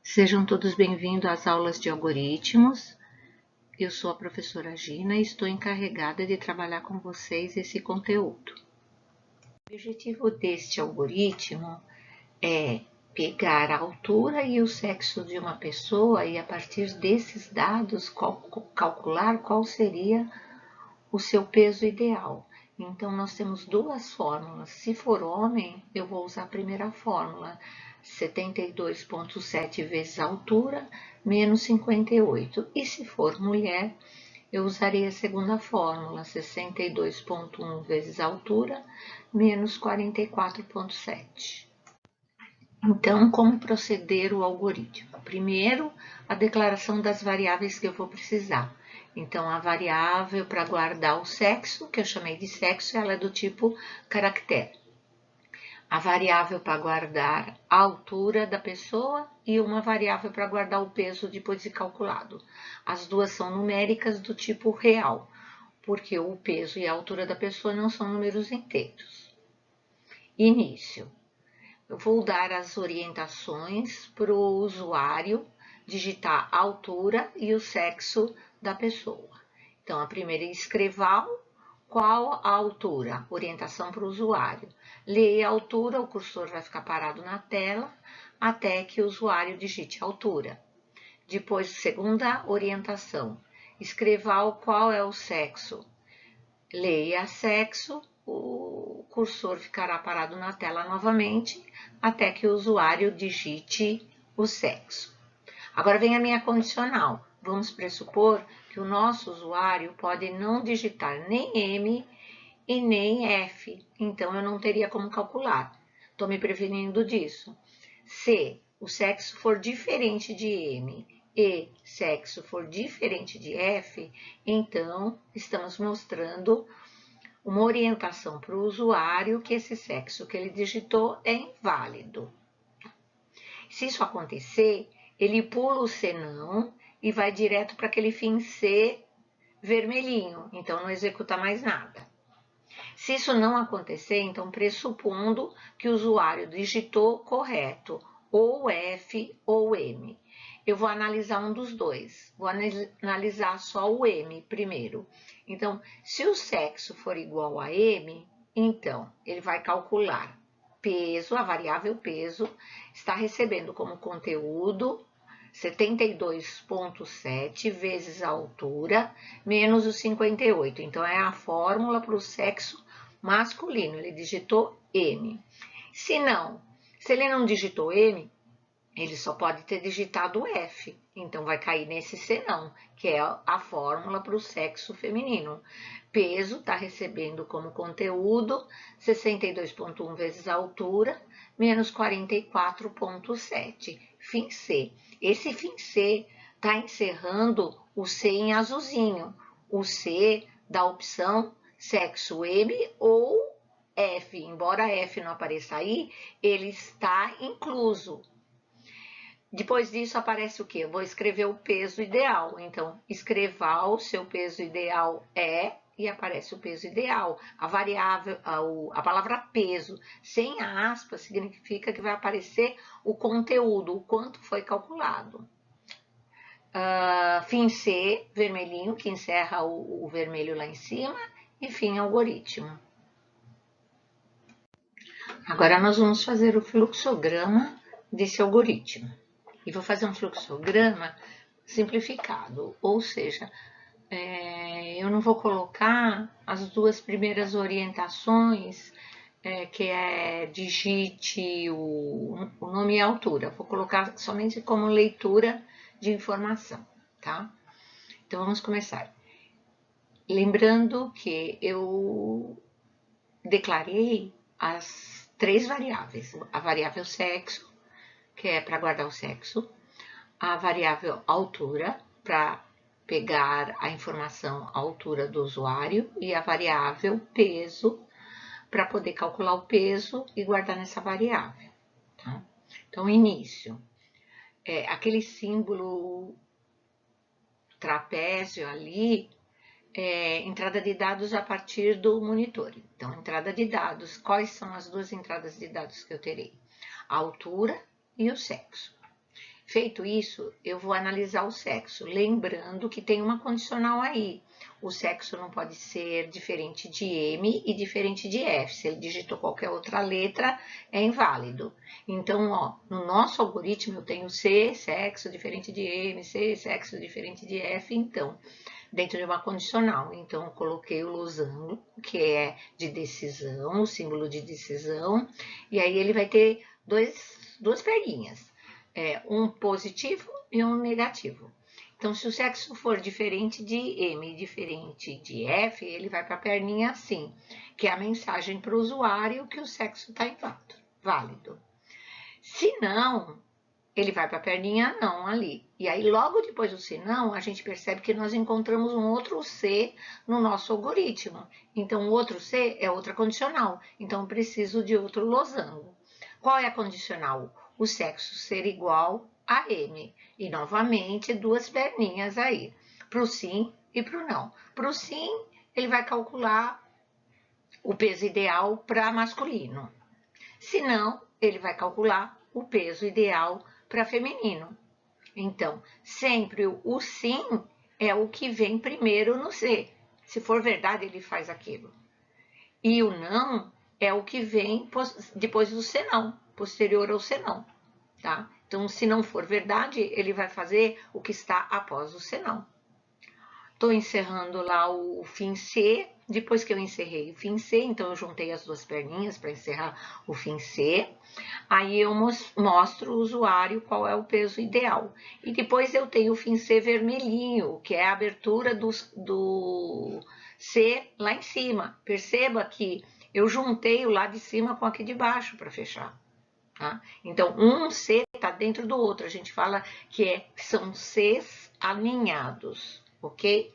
Sejam todos bem-vindos às aulas de algoritmos. Eu sou a professora Gina e estou encarregada de trabalhar com vocês esse conteúdo. O objetivo deste algoritmo é pegar a altura e o sexo de uma pessoa e, a partir desses dados, calcular qual seria o seu peso ideal. Então, nós temos duas fórmulas. Se for homem, eu vou usar a primeira fórmula, 72,7 vezes a altura, menos 58. E se for mulher, eu usarei a segunda fórmula, 62,1 vezes a altura, menos 44,7. Então, como proceder o algoritmo? Primeiro, a declaração das variáveis que eu vou precisar. Então, a variável para guardar o sexo, que eu chamei de sexo, ela é do tipo caractere. A variável para guardar a altura da pessoa e uma variável para guardar o peso depois de calculado. As duas são numéricas do tipo real, porque o peso e a altura da pessoa não são números inteiros. Início. Eu vou dar as orientações para o usuário digitar a altura e o sexo da pessoa. Então, a primeira é escreval, qual a altura? Orientação para o usuário. Leia a altura, o cursor vai ficar parado na tela até que o usuário digite a altura. Depois, segunda orientação, escreval, qual é o sexo? Leia sexo, o cursor ficará parado na tela novamente até que o usuário digite o sexo. Agora vem a minha condicional. Vamos pressupor que o nosso usuário pode não digitar nem M e nem F, então eu não teria como calcular. Estou me prevenindo disso. Se o sexo for diferente de M e sexo for diferente de F, então estamos mostrando uma orientação para o usuário que esse sexo que ele digitou é inválido. Se isso acontecer, ele pula o senão e vai direto para aquele fim C vermelhinho, então não executa mais nada. Se isso não acontecer, então pressupondo que o usuário digitou correto, ou F ou M. Eu vou analisar um dos dois, vou analisar só o M primeiro. Então, se o sexo for igual a M, então ele vai calcular peso, a variável peso, está recebendo como conteúdo 72,7 vezes a altura, menos o 58. Então, é a fórmula para o sexo masculino, ele digitou M. Se ele não digitou M, ele só pode ter digitado F, então vai cair nesse senão, que é a fórmula para o sexo feminino. Peso está recebendo como conteúdo 62,1 vezes a altura, menos 44,7. Fim C. Esse fim C está encerrando o C em azulzinho. O C da opção sexo M ou F. Embora F não apareça aí, ele está incluso. Depois disso aparece o quê? Eu vou escrever o peso ideal. Então, escrever o seu peso ideal e aparece o peso ideal. A variável, a palavra peso, sem a aspa, significa que vai aparecer o conteúdo, o quanto foi calculado. Fim C, vermelhinho, que encerra o vermelho lá em cima, e fim algoritmo. Agora nós vamos fazer o fluxograma desse algoritmo. E vou fazer um fluxograma simplificado, ou seja, eu não vou colocar as duas primeiras orientações, que é digite o nome e a altura. Vou colocar somente como leitura de informação, tá? Então, vamos começar. Lembrando que eu declarei as três variáveis. A variável sexo, que é para guardar o sexo. A variável altura, para pegar a informação altura do usuário. E a variável peso, para poder calcular o peso e guardar nessa variável. Tá? Então, início. Aquele símbolo trapézio ali, entrada de dados a partir do monitor. Então, entrada de dados, quais são as duas entradas de dados que eu terei? A altura e o sexo. Feito isso, eu vou analisar o sexo, lembrando que tem uma condicional aí. O sexo não pode ser diferente de M e diferente de F. Se ele digitou qualquer outra letra, é inválido. Então, ó, no nosso algoritmo eu tenho C, sexo diferente de M, C, sexo diferente de F, então, dentro de uma condicional. Então, eu coloquei o losango, que é de decisão, o símbolo de decisão, e aí ele vai ter duas perninhas. Um positivo e um negativo. Então, se o sexo for diferente de M e diferente de F, ele vai para a perninha assim, que é a mensagem para o usuário que o sexo está válido. Se não, ele vai para a perninha não ali. E aí, logo depois do se não, a gente percebe que nós encontramos um outro C no nosso algoritmo. Então, o outro C é outra condicional. Então, eu preciso de outro losango. Qual é a condicional? O sexo ser igual a M. E, novamente, duas perninhas aí, para o sim e para o não. Para o sim, ele vai calcular o peso ideal para masculino. Se não, ele vai calcular o peso ideal para feminino. Então, sempre o sim é o que vem primeiro no C. Se for verdade, ele faz aquilo. E o não é o que vem depois do senão, posterior ao senão, tá? Então, se não for verdade, ele vai fazer o que está após o senão. Estou encerrando lá o fim C. Depois que eu encerrei o fim C, então eu juntei as duas perninhas para encerrar o fim C. Aí eu mostro o usuário qual é o peso ideal. E depois eu tenho o fim C vermelhinho, que é a abertura do C lá em cima. Perceba que eu juntei o lá de cima com aqui de baixo para fechar. Tá? Então, um C está dentro do outro. A gente fala que são Cs alinhados, ok?